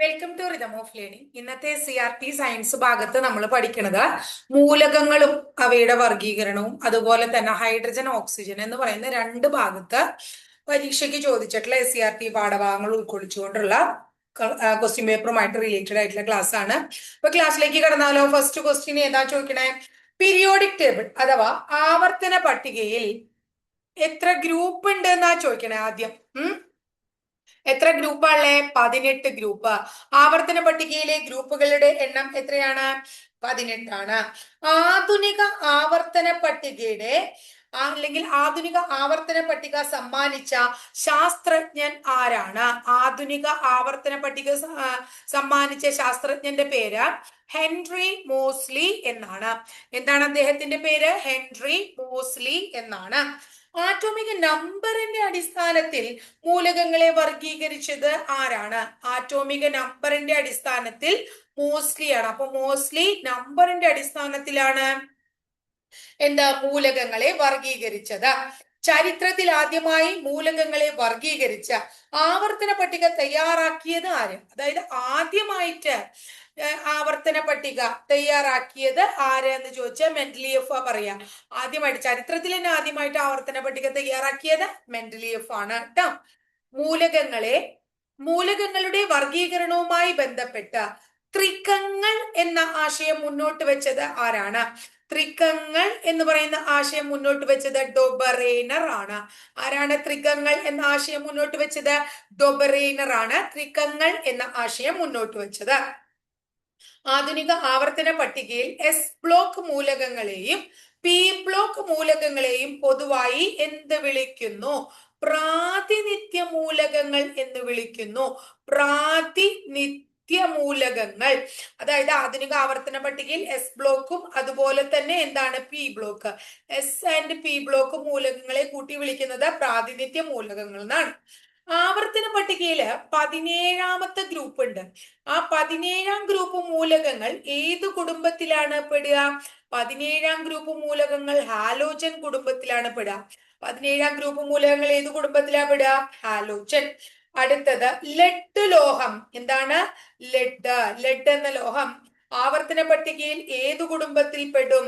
Welcome to rhythm of learning. ഇന്നത്തെ CRT science ഭാഗത്ത് നമ്മൾ പഠിക്കുന്നത് മൂലകങ്ങളും അവയുടെ വർഗീകരണവും അതുപോലെ തന്നെ ഹൈഡ്രജൻ ഓക്സിജൻ എന്ന് പറയുന്ന രണ്ട് ഭാഗത്ത് പരീക്ഷയ്ക്ക് ചോദിച്ചിട്ടുള്ള CRT പാഠഭാഗങ്ങൾ ഉൾക്കൊള്ളിച്ചുകൊണ്ടുള്ള ക്വസ്റ്റ്യൻ പേപ്പറുമായിട്ട് റിലേറ്റഡ് ആയിട്ടുള്ള ക്ലാസ് ആണ്. അപ്പൊ ക്ലാസ്സിലേക്ക് കടന്നാലോ. ഫസ്റ്റ് ക്വസ്റ്റ്യൻ ഏതാ ചോദിക്കണേ? പീരിയോഡിക് ടേബിൾ അഥവാ ആവർത്തന പട്ടികയിൽ എത്ര ഗ്രൂപ്പ് ഉണ്ട് എന്നാ ചോദിക്കണേ ആദ്യം. എത്ര ഗ്രൂപ്പാണല്ലേ? 18 ഗ്രൂപ്പ്. ആവർത്തന പട്ടികയിലെ ഗ്രൂപ്പുകളുടെ എണ്ണം എത്രയാണ്? 18 ആധുനിക ആവർത്തന പട്ടികയുടെ അല്ലെങ്കിൽ ആധുനിക ആവർത്തന പട്ടിക സമ്മാനിച്ച ശാസ്ത്രജ്ഞൻ ആരാണ്? ആധുനിക ആവർത്തന പട്ടിക സമ്മാനിച്ച ശാസ്ത്രജ്ഞന്റെ പേര് ഹെൻറി മോസ്ലി എന്നാണ്. എന്താണ് അദ്ദേഹത്തിന്റെ പേര്? ഹെൻറി മോസ്ലി എന്നാണ്. ആറ്റോമിക നമ്പറിന്റെ അടിസ്ഥാനത്തിൽ മൂലകങ്ങളെ വർഗീകരിച്ചത് ആരാണ്? ആറ്റോമിക നമ്പറിന്റെ അടിസ്ഥാനത്തിൽ മോസ്ലിയാണ്. അപ്പൊ മോസ്ലി നമ്പറിന്റെ അടിസ്ഥാനത്തിലാണ് എന്താ മൂലകങ്ങളെ വർഗീകരിച്ചത്. ചരിത്രത്തിൽ ആദ്യമായി മൂലകങ്ങളെ വർഗീകരിച്ച ആവർത്തന പട്ടിക തയ്യാറാക്കിയത് ആര്? അതായത് ആദ്യമായിട്ട് ആവർത്തന പട്ടിക തയ്യാറാക്കിയത് ആര് എന്ന് ചോദിച്ചാൽ മെൻഡലിയഫ് പറയാ. ആദ്യമായിട്ട് ചരിത്രത്തിൽ തന്നെ ആദ്യമായിട്ട് ആവർത്തന പട്ടിക തയ്യാറാക്കിയത് മെൻഡലിയഫ് ആണ് കേട്ടോ. മൂലകങ്ങളുടെ വർഗീകരണവുമായി ബന്ധപ്പെട്ട ത്രികങ്ങൾ എന്ന ആശയം മുന്നോട്ട് വെച്ചത് ആരാണ്? ത്രികങ്ങൾ എന്ന് പറയുന്ന ആശയം മുന്നോട്ട് വെച്ചത് ഡൊബറേനർ ആണ്. ആരാണ് ത്രികങ്ങൾ എന്ന ആശയം മുന്നോട്ട് വെച്ചത്? ഡൊബറേനർ ആണ് ത്രികങ്ങൾ എന്ന ആശയം മുന്നോട്ട് വെച്ചത്. ആധുനിക ആവർത്തന പട്ടികയിൽ എസ് ബ്ലോക്ക് മൂലകങ്ങളെയും പി ബ്ലോക്ക് മൂലകങ്ങളെയും പൊതുവായി എന്ത് വിളിക്കുന്നു? പ്രാതിനിധ്യ മൂലകങ്ങൾ എന്ന് വിളിക്കുന്നു. പ്രാതിനിധ്യ മൂലകങ്ങൾ. അതായത് ആധുനിക ആവർത്തന പട്ടികയിൽ എസ് ബ്ലോക്കും അതുപോലെ തന്നെ എന്താണ് P block, S and P block മൂലകങ്ങളെ കൂട്ടി വിളിക്കുന്നത് പ്രാതിനിധ്യ മൂലകങ്ങൾ എന്നാണ്. ആവർത്തന പട്ടികയില് 17ാമത്തെ ഗ്രൂപ്പ് ഉണ്ട്. ആ 17ാം ഗ്രൂപ്പ് മൂലകങ്ങൾ ഏത് കുടുംബത്തിലാണ് പെടുക? 17ാം ഗ്രൂപ്പ് മൂലകങ്ങൾ ഹാലോജൻ കുടുംബത്തിലാണ് പെടുക. 17ാം ഗ്രൂപ്പ് മൂലകങ്ങൾ ഏത് കുടുംബത്തിലാണ് പെടുക? ഹാലോജൻ. അടുത്തത് ലെഡ് ലോഹം. എന്താണ്? ലെഡ് എന്ന ലോഹം ആവർത്തന പട്ടികയിൽ ഏതു കുടുംബത്തിൽ പെടും?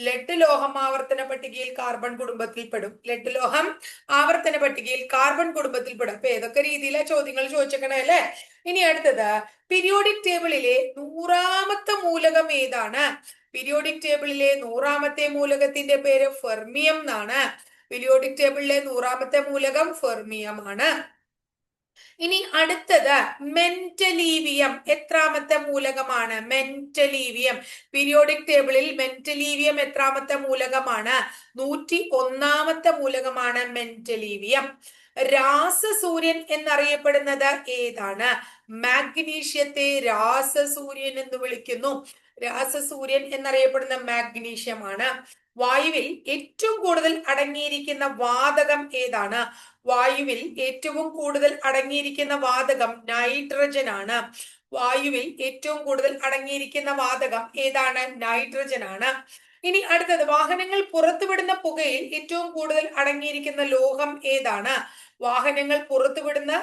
ലെഡ് ലോഹം ആവർത്തന പട്ടികയിൽ കാർബൺ കുടുംബത്തിൽ പെടും. ലെഡ് ലോഹം ആവർത്തന പട്ടികയിൽ കാർബൺ കുടുംബത്തിൽ പെടും. അപ്പൊ ഏതൊക്കെ രീതിയിലെ ചോദ്യങ്ങൾ ചോദിച്ചേക്കണേ അല്ലെ. ഇനി അടുത്തത് പീരിയോഡിക് ടേബിളിലെ 100ാമത്തെ മൂലകം ഏതാണ്? പീരിയോഡിക് ടേബിളിലെ 100ാമത്തെ മൂലകത്തിന്റെ പേര് ഫെർമിയം എന്നാണ്. പീരിയോഡിക് ടേബിളിലെ 100ാമത്തെ മൂലകം ഫെർമിയം ആണ്. ഇനി അടുത്തത് മെന്റലീവിയം. എത്രാമത്തെ മൂലകമാണ്? മെന്റലീവിയം. പീരിയോഡിക് ടേബിളിൽ മെന്റലീവിയം എത്രാമത്തെ മൂലകമാണ്? 101ാമത്തെ മൂലകമാണ് മെന്റലീവിയം. രാസസൂര്യൻ എന്നറിയപ്പെടുന്നത് ഏതാണ്? മാഗ്നീഷ്യത്തെ രാസസൂര്യൻ എന്ന് വിളിക്കുന്നു. രാസസൂര്യൻ എന്നറിയപ്പെടുന്ന മാഗ്നീഷ്യമാണ്. വായുവിൽ ഏറ്റവും കൂടുതൽ അടങ്ങിയിരിക്കുന്ന വാതകം ഏതാണ്? വായുവിൽ ഏറ്റവും കൂടുതൽ അടങ്ങിയിരിക്കുന്ന വാതകം നൈട്രജൻ ആണ്. വായുവിൽ ഏറ്റവും കൂടുതൽ അടങ്ങിയിരിക്കുന്ന വാതകം ഏതാണ്? നൈട്രജൻ ആണ്. ഇനി അടുത്തത് വാഹനങ്ങൾ പുറത്തുവിടുന്ന പുകയിൽ ഏറ്റവും കൂടുതൽ അടങ്ങിയിരിക്കുന്ന ലോഹം ഏതാണ്? വാഹനങ്ങൾ പുറത്തുവിടുന്ന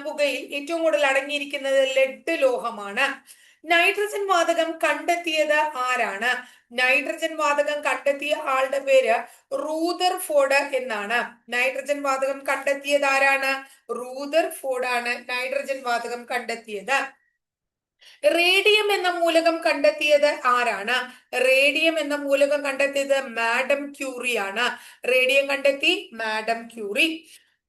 പുകയിൽ ഏറ്റവും കൂടുതൽ അടങ്ങിയിരിക്കുന്നത് ലെഡ് ലോഹമാണ്. നൈട്രജൻ വാതകം കണ്ടെത്തിയത് ആരാണ്? നൈട്രജൻ വാതകം കണ്ടെത്തിയ ആളുടെ പേര് റൂദർഫോർഡ് എന്നാണ്. നൈട്രജൻ വാതകം കണ്ടെത്തിയത് ആരാണ്? റൂദർഫോർഡ് ആണ് നൈട്രജൻ വാതകം കണ്ടെത്തിയത്. റേഡിയം എന്ന മൂലകം കണ്ടെത്തിയത് ആരാണ്? റേഡിയം എന്ന മൂലകം കണ്ടെത്തിയത് മാഡം ക്യൂറി ആണ്. റേഡിയം കണ്ടെത്തി മാഡം ക്യൂറി.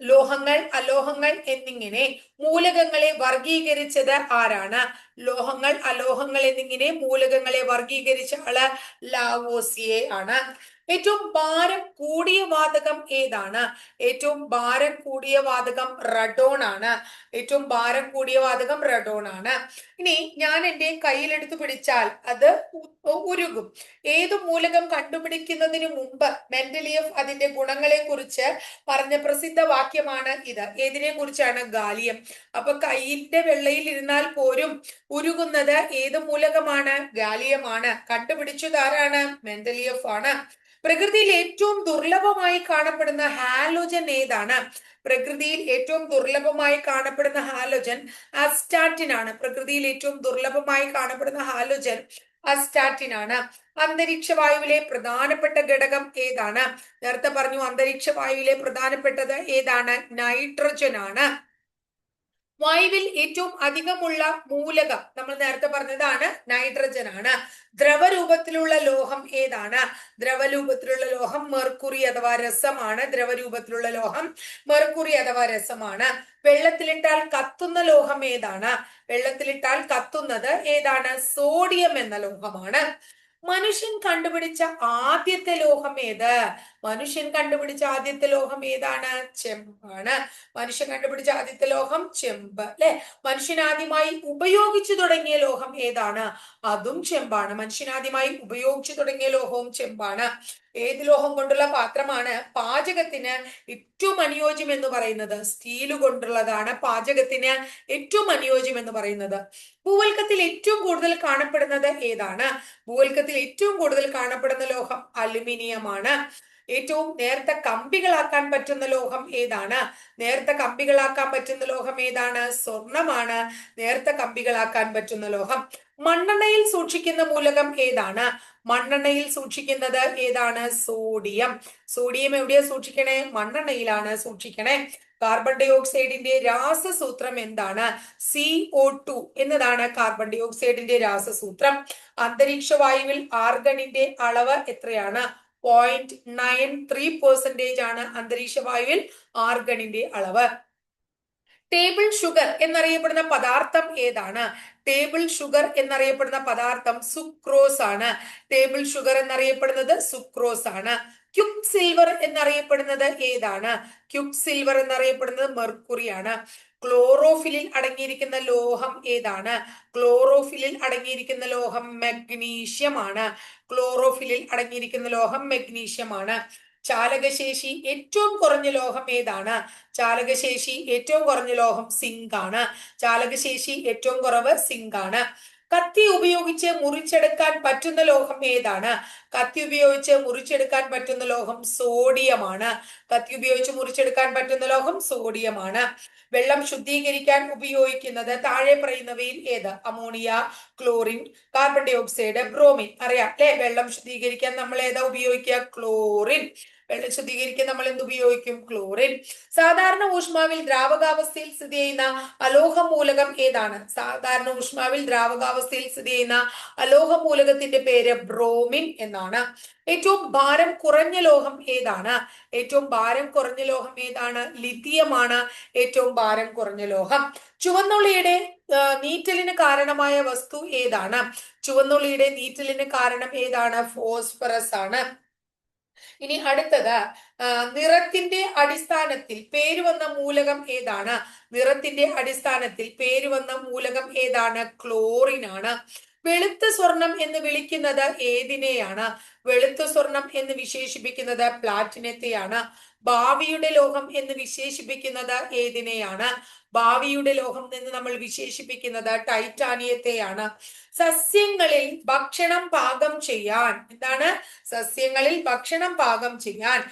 ലോഹങ്ങൾ, അലോഹങ്ങൾ എന്നിങ്ങനെ മൂലകങ്ങളെ വർഗീകരിച്ചത് ആരാണ്? ലോഹങ്ങൾ, അലോഹങ്ങൾ എന്നിങ്ങനെ മൂലകങ്ങളെ വർഗീകരിച്ച ആള് ലാവോസിയെ ആണ്. ഏറ്റവും ഭാരം കൂടിയ വാതകം ഏതാണ്? ഏറ്റവും ഭാരം കൂടിയ വാതകം റഡോൺ ആണ്. ഏറ്റവും ഭാരം കൂടിയ വാതകം റഡോൺ ആണ്. ഇനി ഞാൻ എൻ്റെ കയ്യിലെടുത്ത് പിടിച്ചാൽ അത് ഉരുകും. ഏതു മൂലകം കണ്ടുപിടിക്കുന്നതിന് മുമ്പ് മെൻഡലിയഫ് അതിന്റെ ഗുണങ്ങളെ കുറിച്ച് പറഞ്ഞ പ്രസിദ്ധ വാക്യമാണ് ഇത്. ഏതിനെ കുറിച്ചാണ്? ഗാലിയം. അപ്പൊ കയ്യിന്റെ വെള്ളയിൽ ഇരുന്നാൽ പോലും ഉരുകുന്നത് ഏത് മൂലകമാണ്? ഗാലിയമാണ്. കണ്ടുപിടിച്ചത് ആരാണ്? മെൻഡലിയഫ് ആണ്. പ്രകൃതിയിൽ ഏറ്റവും ദുർലഭമായി കാണപ്പെടുന്ന ഹാലോജൻ ഏതാണ്? പ്രകൃതിയിൽ ഏറ്റവും ദുർലഭമായി കാണപ്പെടുന്ന ഹാലോജൻ അസ്റ്റാറ്റിൻ ആണ്. പ്രകൃതിയിൽ ഏറ്റവും ദുർലഭമായി കാണപ്പെടുന്ന ഹാലോജൻ അസ്റ്റാറ്റിൻ ആണ്. അന്തരീക്ഷ വായുവിലെ പ്രധാനപ്പെട്ട ഘടകം ഏതാണ്? നേരത്തെ പറഞ്ഞു അന്തരീക്ഷ വായുവിലെ പ്രധാനപ്പെട്ടത് ഏതാണ്? നൈട്രജൻ ആണ്. വായുവിൽ ഏറ്റവും അധികമുള്ള മൂലകം നമ്മൾ നേരത്തെ പറഞ്ഞതാണ് നൈട്രജൻ ആണ്. ദ്രവരൂപത്തിലുള്ള ലോഹം ഏതാണ്? ദ്രവരൂപത്തിലുള്ള ലോഹം മെർക്കുറി അഥവാ രസമാണ്. ദ്രവരൂപത്തിലുള്ള ലോഹം മെർക്കുറി അഥവാ രസമാണ്. വെള്ളത്തിലിട്ടാൽ കത്തുന്ന ലോഹം ഏതാണ്? വെള്ളത്തിലിട്ടാൽ കത്തുന്നത് ഏതാണ്? സോഡിയം എന്ന ലോഹമാണ്. മനുഷ്യൻ കണ്ടുപിടിച്ച ആദ്യത്തെ ലോഹം ഏത്? മനുഷ്യൻ കണ്ടുപിടിച്ച ആദ്യത്തെ ലോഹം ഏതാണ്? ചെമ്പാണ്. മനുഷ്യൻ കണ്ടുപിടിച്ച ആദ്യത്തെ ലോഹം ചെമ്പ് അല്ലെ. മനുഷ്യൻ ആദ്യമായി ഉപയോഗിച്ചു തുടങ്ങിയ ലോഹം ഏതാണ്? അതും ചെമ്പാണ്. മനുഷ്യൻ ആദ്യമായി ഉപയോഗിച്ചു തുടങ്ങിയ ലോഹവും ചെമ്പാണ്. ഏത് ലോഹം കൊണ്ടുള്ള പാത്രമാണ് പാചകത്തിന് ഏറ്റവും അനുയോജ്യം എന്ന് പറയുന്നത്? സ്റ്റീല് കൊണ്ടുള്ളതാണ് പാചകത്തിന് ഏറ്റവും അനുയോജ്യം എന്ന് പറയുന്നത്. ഭൂവൽക്കത്തിൽ ഏറ്റവും കൂടുതൽ കാണപ്പെടുന്നത് ഏതാണ്? ഭൂവൽക്കത്തിൽ ഏറ്റവും കൂടുതൽ കാണപ്പെടുന്ന ലോഹം അലുമിനിയമാണ്. ഏറ്റവും നേർത്ത കമ്പികളാക്കാൻ പറ്റുന്ന ലോഹം ഏതാണ്? നേർത്ത കമ്പികളാക്കാൻ പറ്റുന്ന ലോഹം ഏതാണ്? സ്വർണമാണ് നേർത്ത കമ്പികളാക്കാൻ പറ്റുന്ന ലോഹം. മണ്ണെണ്ണയിൽ സൂക്ഷിക്കുന്ന മൂലകം ഏതാണ്? മണ്ണെണ്ണയിൽ സൂക്ഷിക്കുന്നത് ഏതാണ്? സോഡിയം. സോഡിയം എവിടെയാ സൂക്ഷിക്കണേ? മണ്ണെണ്ണയിലാണ് സൂക്ഷിക്കണേ. കാർബൺ ഡൈ ഓക്സൈഡിന്റെ രാസസൂത്രം എന്താണ്? CO2 എന്നതാണ് കാർബൺ ഡൈ ഓക്സൈഡിന്റെ രാസസൂത്രം. അന്തരീക്ഷ വായുവിൽ ആർഗണിന്റെ അളവ് എത്രയാണ്? 0.93% ആണ് അന്തരീക്ഷ വായുവിൽ ആർഗണിന്റെ അളവ്. ടേബിൾ ഷുഗർ എന്നറിയപ്പെടുന്ന പദാർത്ഥം ഏതാണ്? ടേബിൾ ഷുഗർ എന്നറിയപ്പെടുന്ന പദാർത്ഥം സുക്രോസ് ആണ്. ടേബിൾ ഷുഗർ എന്നറിയപ്പെടുന്നത് സുക്രോസ് ആണ്. ക്യുക്ക് സിൽവർ എന്നറിയപ്പെടുന്നത് ഏതാണ്? ക്യുക്ക് സിൽവർ എന്നറിയപ്പെടുന്നത് മെർക്കുറി ആണ്. ക്ലോറോഫിലിൽ അടങ്ങിയിരിക്കുന്ന ലോഹം ഏതാണ്? ക്ലോറോഫിലിൽ അടങ്ങിയിരിക്കുന്ന ലോഹം മഗ്നീഷ്യം ആണ്. ക്ലോറോഫിലിൽ അടങ്ങിയിരിക്കുന്ന ലോഹം മഗ്നീഷ്യം ആണ്. ചാലകശേഷി ഏറ്റവും കുറഞ്ഞ ലോഹം ഏതാണ്? ചാലകശേഷി ഏറ്റവും കുറഞ്ഞ ലോഹം സിങ്ക് ആണ്. ചാലകശേഷി ഏറ്റവും കുറവ് സിങ്ക് ആണ്. കത്തി ഉപയോഗിച്ച് മുറിച്ചെടുക്കാൻ പറ്റുന്ന ലോഹം ഏതാണ്? കത്തി ഉപയോഗിച്ച് മുറിച്ചെടുക്കാൻ പറ്റുന്ന ലോഹം സോഡിയമാണ്. കത്തി ഉപയോഗിച്ച് മുറിച്ചെടുക്കാൻ പറ്റുന്ന ലോഹം സോഡിയമാണ്. വെള്ളം ശുദ്ധീകരിക്കാൻ ഉപയോഗിക്കുന്നത് താഴെ പറയുന്നവയിൽ ഏത്? Ammonia, chlorine, carbon dioxide, bromine. അറിയാം അല്ലെ? വെള്ളം ശുദ്ധീകരിക്കാൻ നമ്മൾ ഏതാ ഉപയോഗിക്കുക? ക്ലോറിൻ. വെള്ളം ശുദ്ധീകരിക്കാൻ നമ്മൾ എന്ത് ഉപയോഗിക്കും? ക്ലോറിൻ. സാധാരണ ഊഷ്മാവിൽ ദ്രാവകാവസ്ഥയിൽ സ്ഥിതി ചെയ്യുന്ന അലോഹ മൂലകം ഏതാണ്? സാധാരണ ഊഷ്മാവിൽ ദ്രാവകാവസ്ഥയിൽ സ്ഥിതി ചെയ്യുന്ന അലോഹ മൂലകത്തിന്റെ പേര് ബ്രോമിൻ എന്നാണ്. ഏറ്റവും ഭാരം കുറഞ്ഞ ലോഹം ഏതാണ്? ഏറ്റവും ഭാരം കുറഞ്ഞ ലോഹം ഏതാണ്? ലിഥിയമാണ് ഏറ്റവും ഭാരം കുറഞ്ഞ ലോഹം. ചുവന്നുള്ളിയുടെ നീറ്റലിന് കാരണമായ വസ്തു ഏതാണ്? ചുവന്നുള്ളിയുടെ നീറ്റലിന് കാരണം ഏതാണ്? ഫോസ്ഫറസ് ആണ്. ഇനി അടുത്തത് നിറത്തിന്റെ അടിസ്ഥാനത്തിൽ പേര് വന്ന മൂലകം ഏതാണ്? നിറത്തിന്റെ അടിസ്ഥാനത്തിൽ പേര് വന്ന മൂലകം ഏതാണ്? ക്ലോറിൻ ആണ്. വെളുത്ത സ്വർണം എന്ന് വിളിക്കുന്നത് ഏതിനെയാണ്? വെളുത്ത സ്വർണം എന്ന് വിശേഷിപ്പിക്കുന്നത് പ്ലാറ്റിനത്തെയാണ്. ഭാവിയുടെ ലോഹം എന്ന് വിശേഷിപ്പിക്കുന്നത് ഏതിനെയാണ്? ഭാവിയുടെ ലോഹം എന്ന് നമ്മൾ വിശേഷിപ്പിക്കുന്നത് ടൈറ്റാനിയത്തെയാണ്. സസ്യങ്ങളിൽ ഭക്ഷണം പാകം ചെയ്യാൻ എന്താണ്? സസ്യങ്ങളിൽ ഭക്ഷണം പാകം ചെയ്യാൻ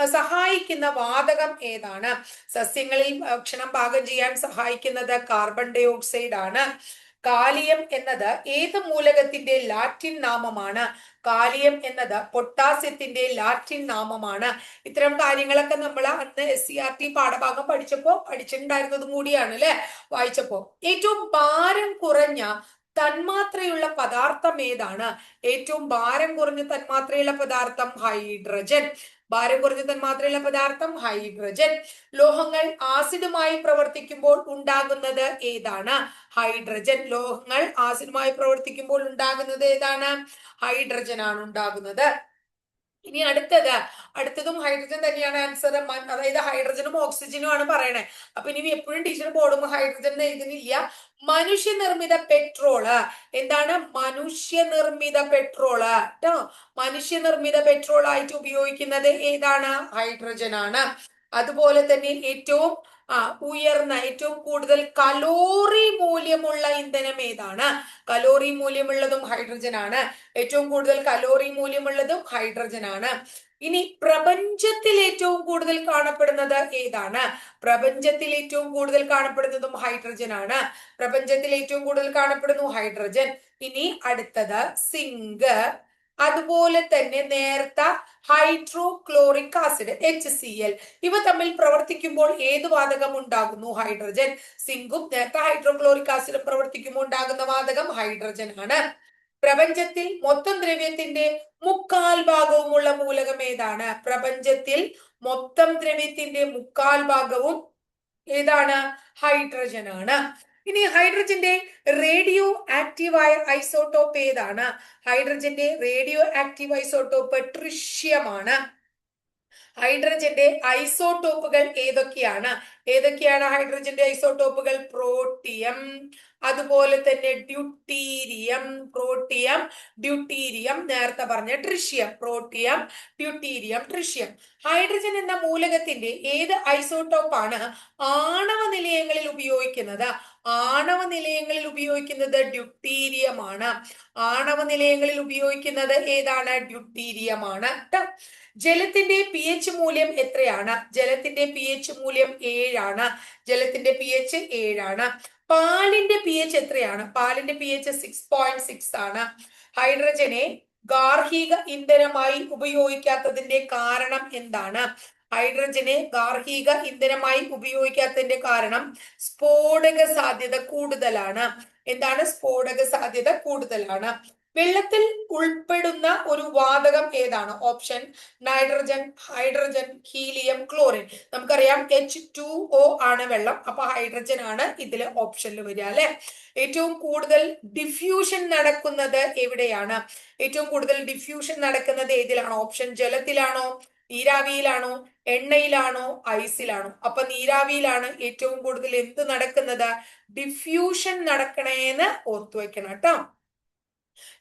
സഹായിക്കുന്ന വാതകം ഏതാണ്? സസ്യങ്ങളിൽ ഭക്ഷണം പാകം ചെയ്യാൻ സഹായിക്കുന്നത് കാർബൺ ഡൈ ഓക്സൈഡ് ആണ്. കാലിയം എന്നത് ഏത് മൂലകത്തിന്റെ ലാറ്റിൻ നാമമാണ്? കാലിയം എന്നത് പൊട്ടാസ്യത്തിന്റെ ലാറ്റിൻ നാമമാണ്. ഇത്തരം കാര്യങ്ങളൊക്കെ നമ്മൾ അന്ന് SCERT പാഠഭാഗം പഠിച്ചിട്ടുണ്ടായിരുന്നതും കൂടിയാണ് അല്ലെ വായിച്ചപ്പോ. ഏറ്റവും ഭാരം കുറഞ്ഞ തന്മാത്രയുള്ള പദാർത്ഥം ഏതാണ്? ഏറ്റവും ഭാരം കുറഞ്ഞ തന്മാത്രയുള്ള പദാർത്ഥം ഹൈഡ്രജൻ. ഭാരം കുറഞ്ഞ തന്മാത്രയുള്ള പദാർത്ഥം ഹൈഡ്രജൻ. ലോഹങ്ങൾ ആസിഡുമായി പ്രവർത്തിക്കുമ്പോൾ ഉണ്ടാകുന്നത് ഏതാണ്? ഹൈഡ്രജൻ. ലോഹങ്ങൾ ആസിഡുമായി പ്രവർത്തിക്കുമ്പോൾ ഉണ്ടാകുന്നത് ഏതാണ്? ഹൈഡ്രജൻ ആണ് ഉണ്ടാകുന്നത്. ഇനി അടുത്തതും ഹൈഡ്രജൻ തന്നെയാണ് ആൻസർ. അതായത് ഹൈഡ്രജനും ഓക്സിജനും ആണ് പറയണേ. അപ്പൊ ഇനി എപ്പോഴും ടീച്ചർ ബോർഡും ഹൈഡ്രജൻ എഴുതുന്നില്ല. മനുഷ്യനിർമ്മിത പെട്രോള് എന്താണ്? മനുഷ്യനിർമ്മിത പെട്രോള് കേട്ടോ. മനുഷ്യനിർമ്മിത പെട്രോൾ ആയിട്ട് ഉപയോഗിക്കുന്നത് ഏതാണ്? ഹൈഡ്രജൻ ആണ്. അതുപോലെ തന്നെ ഏറ്റവും ഉയർന്ന ഏറ്റവും കൂടുതൽ കലോറി മൂല്യമുള്ള ഇന്ധനം ഏതാണ്? കലോറി മൂല്യമുള്ളതും ഹൈഡ്രജൻ ആണ്. ഏറ്റവും കൂടുതൽ കലോറി മൂല്യമുള്ളതും ഹൈഡ്രജൻ ആണ്. ഇനി പ്രപഞ്ചത്തിൽ ഏറ്റവും കൂടുതൽ കാണപ്പെടുന്നത് ഏതാണ്? പ്രപഞ്ചത്തിൽ ഏറ്റവും കൂടുതൽ കാണപ്പെടുന്നതും ഹൈഡ്രജൻ ആണ്. പ്രപഞ്ചത്തിൽ ഏറ്റവും കൂടുതൽ കാണപ്പെടുന്നു ഹൈഡ്രജൻ. ഇനി അടുത്തത് സിങ്ക്, അതുപോലെ തന്നെ നേർത്ത ഹൈഡ്രോക്ലോറിക് ആസിഡ് HCl, ഇവ തമ്മിൽ പ്രവർത്തിക്കുമ്പോൾ ഏത് വാതകം ഉണ്ടാകുന്നു? ഹൈഡ്രജൻ. സിങ്കും നേർത്ത ഹൈഡ്രോക്ലോറിക് ആസിഡും പ്രവർത്തിക്കുമ്പോൾ ഉണ്ടാകുന്ന വാതകം ഹൈഡ്രജൻ ആണ്. പ്രപഞ്ചത്തിൽ മൊത്തം ദ്രവ്യത്തിന്റെ 3/4 മൂലകം ഏതാണ്? പ്രപഞ്ചത്തിൽ മൊത്തം ദ്രവ്യത്തിന്റെ 3/4 ഏതാണ്? ഹൈഡ്രജൻ ആണ്. ഇനി ഹൈഡ്രജന്റെ റേഡിയോ ആക്റ്റീവായ ഐസോട്ടോപ്പ് ഏതാണ്? ഹൈഡ്രജന്റെ റേഡിയോ ആക്റ്റീവ് ഐസോട്ടോപ്പ് ട്രിഷ്യം ആണ്. ഹൈഡ്രജന്റെ ഐസോട്ടോപ്പുകൾ ഏതൊക്കെയാണ്? ഹൈഡ്രജന്റെ ഐസോട്ടോപ്പുകൾ? പ്രോട്ടിയം, അതുപോലെ തന്നെ ഡ്യൂട്ടീരിയം. പ്രോട്ടിയം, ഡ്യൂട്ടീരിയം, നേരത്തെ പറഞ്ഞ tritium. Protium, deuterium, tritium. Hydrogen എന്ന മൂലകത്തിന്റെ ഏത് ഐസോട്ടോപ്പാണ് ആണവ നിലയങ്ങളിൽ ഉപയോഗിക്കുന്നത്? ആണവ നിലയങ്ങളിൽ ഉപയോഗിക്കുന്നത് ഡ്യൂട്ടീരിയം ആണ്. ആണവ നിലയങ്ങളിൽ ഉപയോഗിക്കുന്നത് ഏതാണ്? ഡ്യൂട്ടീരിയം ആണ്. ജലത്തിന്റെ pH മൂല്യം എത്രയാണ്? ജലത്തിന്റെ pH മൂല്യം 7 ആണ്. ജലത്തിന്റെ pH 7 ആണ്. പാലിന്റെ pH എത്രയാണ്? പാലിന്റെ pH 6.6 ആണ്. ഹൈഡ്രജനെ ഗാർഹിക ഇന്ധനമായി ഉപയോഗിക്കാത്തതിന്റെ കാരണം എന്താണ്? ഹൈഡ്രജനെ ഗാർഹിക ഇന്ധനമായി ഉപയോഗിക്കാത്തതിന്റെ കാരണം സ്ഫോടക സാധ്യത കൂടുതലാണ്. എന്താണ്? സ്ഫോടക സാധ്യത കൂടുതലാണ്. വെള്ളത്തിൽ ഉൾപ്പെടുന്ന ഒരു വാതകം ഏതാണ്? Option: nitrogen, hydrogen, helium, chlorine. നമുക്കറിയാം H2O ആണ് വെള്ളം. അപ്പൊ ഹൈഡ്രജൻ ആണ് ഇതിലെ ഓപ്ഷനിൽ വരിക അല്ലെ. ഏറ്റവും കൂടുതൽ ഡിഫ്യൂഷൻ നടക്കുന്നത് എവിടെയാണ്? ഏറ്റവും കൂടുതൽ ഡിഫ്യൂഷൻ നടക്കുന്നത് ഏതിലാണ്? ഓപ്ഷൻ: ജലത്തിലാണോ, നീരാവിയിലാണോ, എണ്ണയിലാണോ, ഐസിലാണോ? അപ്പൊ നീരാവിയിലാണ് ഏറ്റവും കൂടുതൽ എന്ത് നടക്കുന്നത്? ഡിഫ്യൂഷൻ നടക്കണേന്ന് ഓർത്തു വെക്കണം കേട്ടോ.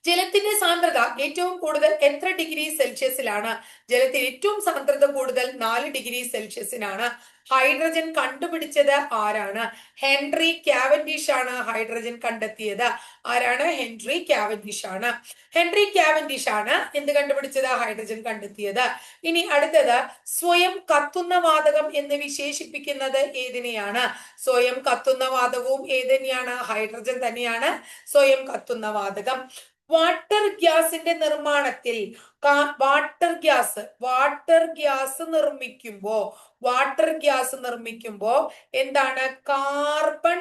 ജലത്തിന്റെ സാന്ദ്രത ഏറ്റവും കൂടുതൽ എത്ര ഡിഗ്രി സെൽഷ്യസിലാണ്? ജലത്തിൽ ഏറ്റവും സാന്ദ്രത കൂടുതൽ 4 ഡിഗ്രി സെൽഷ്യസിനാണ്. ഹൈഡ്രജൻ കണ്ടുപിടിച്ചത് ആരാണ്? ഹെൻറി കാവൻഡിഷ് ആണ് ഹൈഡ്രജൻ കണ്ടെത്തിയത്. ആരാണ്? ഹെൻറി കാവൻഡിഷ് ആണ്. ഹെൻറി കാവൻഡിഷ് ആണ് എന്ത് കണ്ടുപിടിച്ചത്? ഹൈഡ്രജൻ കണ്ടെത്തിയത്. ഇനി അടുത്തത്, സ്വയം കത്തുന്ന വാതകം എന്ന് വിശേഷിപ്പിക്കുന്നത് ഏതിനെയാണ്? സ്വയം കത്തുന്ന വാതകവും ഏത് തന്നെയാണ്? ഹൈഡ്രജൻ തന്നെയാണ് സ്വയം കത്തുന്ന വാതകം. വാട്ടർ ഗ്യാസിന്റെ നിർമ്മാണത്തിൽ വാട്ടർ ഗ്യാസ് നിർമ്മിക്കുമ്പോ എന്താണ്? കാർബൺ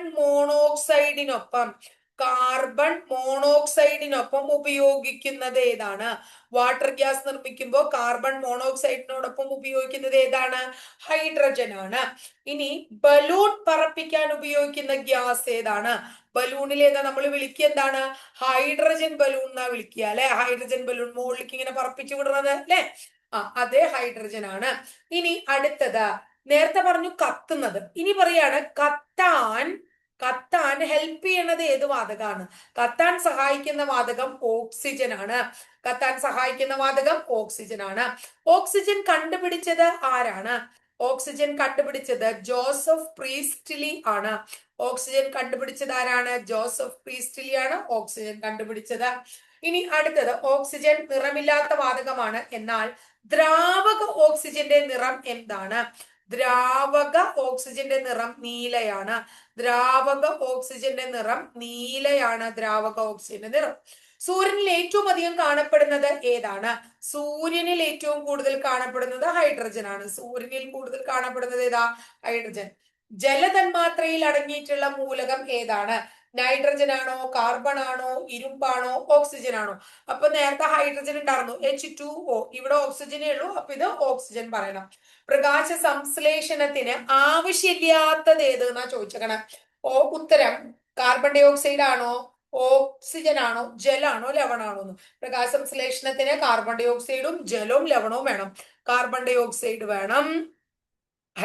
മോണോക്സൈഡിനൊപ്പം ഉപയോഗിക്കുന്നത് ഏതാണ്? വാട്ടർ ഗ്യാസ് നിർമ്മിക്കുമ്പോൾ കാർബൺ മോണോക്സൈഡിനോടൊപ്പം ഉപയോഗിക്കുന്നത് ഏതാണ്? ഹൈഡ്രജൻ ആണ്. ഇനി ബലൂൺ പറപ്പിക്കാൻ ഉപയോഗിക്കുന്ന ഗ്യാസ് ഏതാണ്? ബലൂണിൽ ഏതാ നമ്മൾ വിളിക്കുക? എന്താണ്? ഹൈഡ്രജൻ ബലൂൺ എന്നാ വിളിക്കുക അല്ലെ. ഹൈഡ്രജൻ ബലൂൺ മുകളിലേക്ക് ഇങ്ങനെ പറപ്പിച്ചു വിടുന്നത് അല്ലെ. അതേ ഹൈഡ്രജൻ ആണ്. ഇനി അടുത്തത്, നേരത്തെ പറഞ്ഞു കത്തുന്നത്. ഇനി പറയാണ് കത്താൻ ഹെൽപ്പ് ചെയ്യണത് ഏത് വാതകമാണ്? കത്താൻ സഹായിക്കുന്ന വാതകം ഓക്സിജൻ ആണ്. കത്താൻ സഹായിക്കുന്ന വാതകം ഓക്സിജൻ ആണ്. ഓക്സിജൻ കണ്ടുപിടിച്ചത് ആരാണ്? ഓക്സിജൻ കണ്ടുപിടിച്ചത് ജോസഫ് പ്രീസ്റ്റ്ലി ആണ്. ഓക്സിജൻ കണ്ടുപിടിച്ചത് ആരാണ്? ജോസഫ് പ്രീസ്റ്റ്ലി ആണ് ഓക്സിജൻ കണ്ടുപിടിച്ചത്. ഇനി അടുത്തത്, ഓക്സിജൻ നിറമില്ലാത്ത വാതകമാണ്. എന്നാൽ ദ്രാവക ഓക്സിജന്റെ നിറം എന്താണ്? ദ്രാവക ഓക്സിജന്റെ നിറം നീലയാണ്. ദ്രാവക ഓക്സിജന്റെ നിറം നീലയാണ്. ദ്രാവക ഓക്സിജന്റെ നിറം. സൂര്യനിൽ ഏറ്റവും അധികം കാണപ്പെടുന്നത് ഏതാണ്? സൂര്യനിൽ ഏറ്റവും കൂടുതൽ കാണപ്പെടുന്നത് ഹൈഡ്രജൻ ആണ്. സൂര്യനിൽ കൂടുതൽ കാണപ്പെടുന്നത് ഏതാ? ഹൈഡ്രജൻ. ജലതന്മാത്രയിൽ അടങ്ങിയിട്ടുള്ള മൂലകം ഏതാണ്? നൈട്രജൻ ആണോ, കാർബൺ ആണോ, ഇരുമ്പാണോ, ഓക്സിജൻ ആണോ? അപ്പൊ നേരത്തെ ഹൈഡ്രജൻ ഉണ്ടായിരുന്നു, H2O. ഇവിടെ ഓക്സിജനേ ഉള്ളൂ. അപ്പൊ ഇത് ഓക്സിജൻ പറയണം. പ്രകാശ സംശ്ലേഷണത്തിന് ആവശ്യമില്ലാത്തത് ഏത് എന്നാ ചോദിച്ചേക്കണം. ഉത്തരം കാർബൺ ഡൈ ഓക്സൈഡ് ആണോ, ഓക്സിജൻ ആണോ, ജലാണോ, ലവണാണോ എന്ന്. പ്രകാശ സംശ്ലേഷണത്തിന് കാർബൺ ഡൈ ഓക്സൈഡും ജലവും ലവണവും വേണം. കാർബൺ ഡൈ ഓക്സൈഡ് വേണം,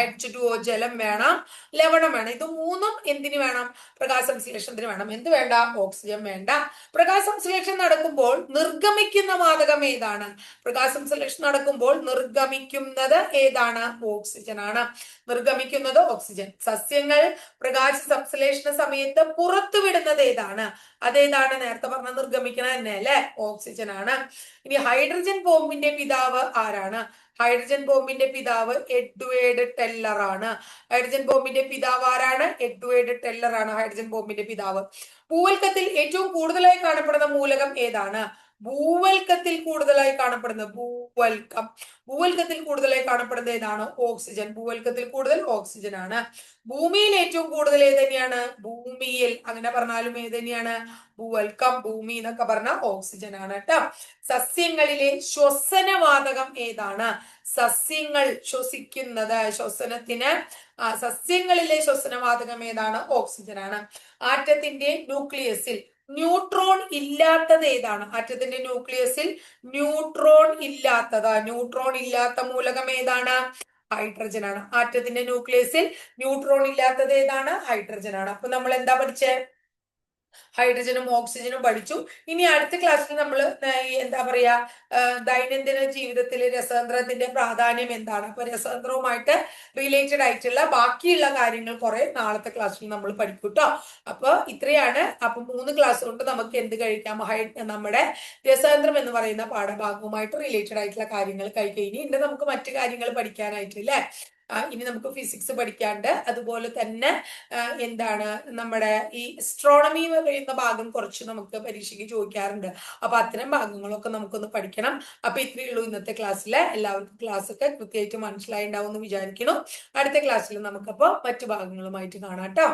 H2O ജലം വേണം, ലവണം വേണം. ഇത് മൂന്നും എന്തിനു വേണം? പ്രകാശ സംശ്ലേഷണത്തിന് വേണം. എന്ത് വേണ്ട? ഓക്സിജൻ വേണ്ട. പ്രകാശ സംശ്ലേഷണം നടക്കുമ്പോൾ നിർഗമിക്കുന്ന വാതകം ഏതാണ്? പ്രകാശ സംശ്ലേഷണം നടക്കുമ്പോൾ നിർഗമിക്കുന്നത് ഏതാണ്? ഓക്സിജൻ ആണ്. നിർഗമിക്കുന്നത് ഓക്സിജൻ. സസ്യങ്ങൾ പ്രകാശ സംശ്ലേഷണ സമയത്ത് പുറത്തുവിടുന്നത് ഏതാണ്? അതേതാണ്? നേരത്തെ പറഞ്ഞ നിർഗമിക്കണ തന്നെ അല്ലെ? ഓക്സിജൻ ആണ്. ഇനി ഹൈഡ്രജൻ ബോംബിന്റെ പിതാവ് ആരാണ്? ഹൈഡ്രജൻ ബോംബിന്റെ പിതാവ് എഡ്വേർഡ് ടെല്ലർ ആണ്. ഹൈഡ്രജൻ ബോംബിന്റെ പിതാവ് ആരാണ്? എഡ്വേർഡ് ടെല്ലർ ആണ് ഹൈഡ്രജൻ ബോംബിന്റെ പിതാവ്. ഭൂവൽക്കത്തിൽ ഏറ്റവും കൂടുതലായി കാണപ്പെടുന്ന മൂലകം ഏതാണ്? ഭൂവൽക്കത്തിൽ കൂടുതലായി കാണപ്പെടുന്നത് ഭൂവൽക്കത്തിൽ കൂടുതലായി കാണപ്പെടുന്നത് ഏതാണ്? ഓക്സിജൻ. ഭൂവൽക്കത്തിൽ കൂടുതൽ ഓക്സിജൻ ആണ്. ഭൂമിയിൽ ഏറ്റവും കൂടുതൽ ഏത് തന്നെയാണ്? ഭൂമിയിൽ അങ്ങനെ പറഞ്ഞാലും ഏത് തന്നെയാണ്? ഭൂവൽക്കം. ഭൂമി എന്നൊക്കെ പറഞ്ഞ ഓക്സിജൻ ആണ് കേട്ടോ. സസ്യങ്ങളിലെ ശ്വസനവാതകം ഏതാണ്? സസ്യങ്ങൾ ശ്വസിക്കുന്നത് സസ്യങ്ങളിലെ ശ്വസനവാതകം ഏതാണ്? ഓക്സിജൻ ആണ്. ആറ്റത്തിന്റെ ന്യൂക്ലിയസിൽ ന്യൂട്രോൺ ഇല്ലാത്തത് ഏതാണ്? ആറ്റത്തിന്റെ ന്യൂക്ലിയസിൽ ന്യൂട്രോൺ ഇല്ലാത്ത മൂലകം ഏതാണ്? ഹൈഡ്രജൻ ആണ്. ആറ്റത്തിന്റെ ന്യൂക്ലിയസിൽ ന്യൂട്രോൺ ഇല്ലാത്തത് ഏതാണ്? ഹൈഡ്രജൻ ആണ്. അപ്പൊ നമ്മൾ എന്താ പഠിച്ചേ? ഹൈഡ്രജനും ഓക്സിജനും പഠിച്ചു. ഇനി അടുത്ത ക്ലാസ്സിൽ നമ്മൾ എന്താ പറയാ, ദൈനംദിന ജീവിതത്തിൽ രസതന്ത്രത്തിന്റെ പ്രാധാന്യം എന്താണ്, അപ്പൊ രസതന്ത്രവുമായിട്ട് റിലേറ്റഡ് ആയിട്ടുള്ള ബാക്കിയുള്ള കാര്യങ്ങൾ കുറെ നാളത്തെ ക്ലാസ്സിൽ നമ്മൾ പഠിക്കും കേട്ടോ. അപ്പൊ ഇത്രയാണ്. അപ്പൊ 3 ക്ലാസ് കൊണ്ട് നമുക്ക് എന്ത് കഴിക്കാം? നമ്മുടെ രസതന്ത്രം എന്ന് പറയുന്ന പാഠഭാഗവുമായിട്ട് റിലേറ്റഡ് ആയിട്ടുള്ള കാര്യങ്ങൾ കഴിക്കാം. ഇനി ഉണ്ട് നമുക്ക് മറ്റു കാര്യങ്ങൾ പഠിക്കാനായിട്ടില്ലേ. ഇനി നമുക്ക് ഫിസിക്സ് പഠിക്കാണ്ട്, അതുപോലെ തന്നെ എന്താണ് നമ്മുടെ ഈ അസ്ട്രോണമി എന്ന് പറയുന്ന ഭാഗം കുറച്ച് നമുക്ക് പരീക്ഷയ്ക്ക് ചോദിക്കാറുണ്ട്. അപ്പൊ അത്തരം ഭാഗങ്ങളൊക്കെ നമുക്കൊന്ന് പഠിക്കണം. അപ്പൊ ഇത്രയേ ഉള്ളൂ ഇന്നത്തെ ക്ലാസ്സിൽ. എല്ലാവർക്കും ക്ലാസ് ഒക്കെ കൃത്യമായിട്ട് മനസ്സിലായി ഉണ്ടാവും എന്ന് വിചാരിക്കുന്നു. അടുത്ത ക്ലാസ്സിൽ നമുക്കപ്പോ മറ്റു ഭാഗങ്ങളുമായിട്ട് കാണാം കേട്ടോ.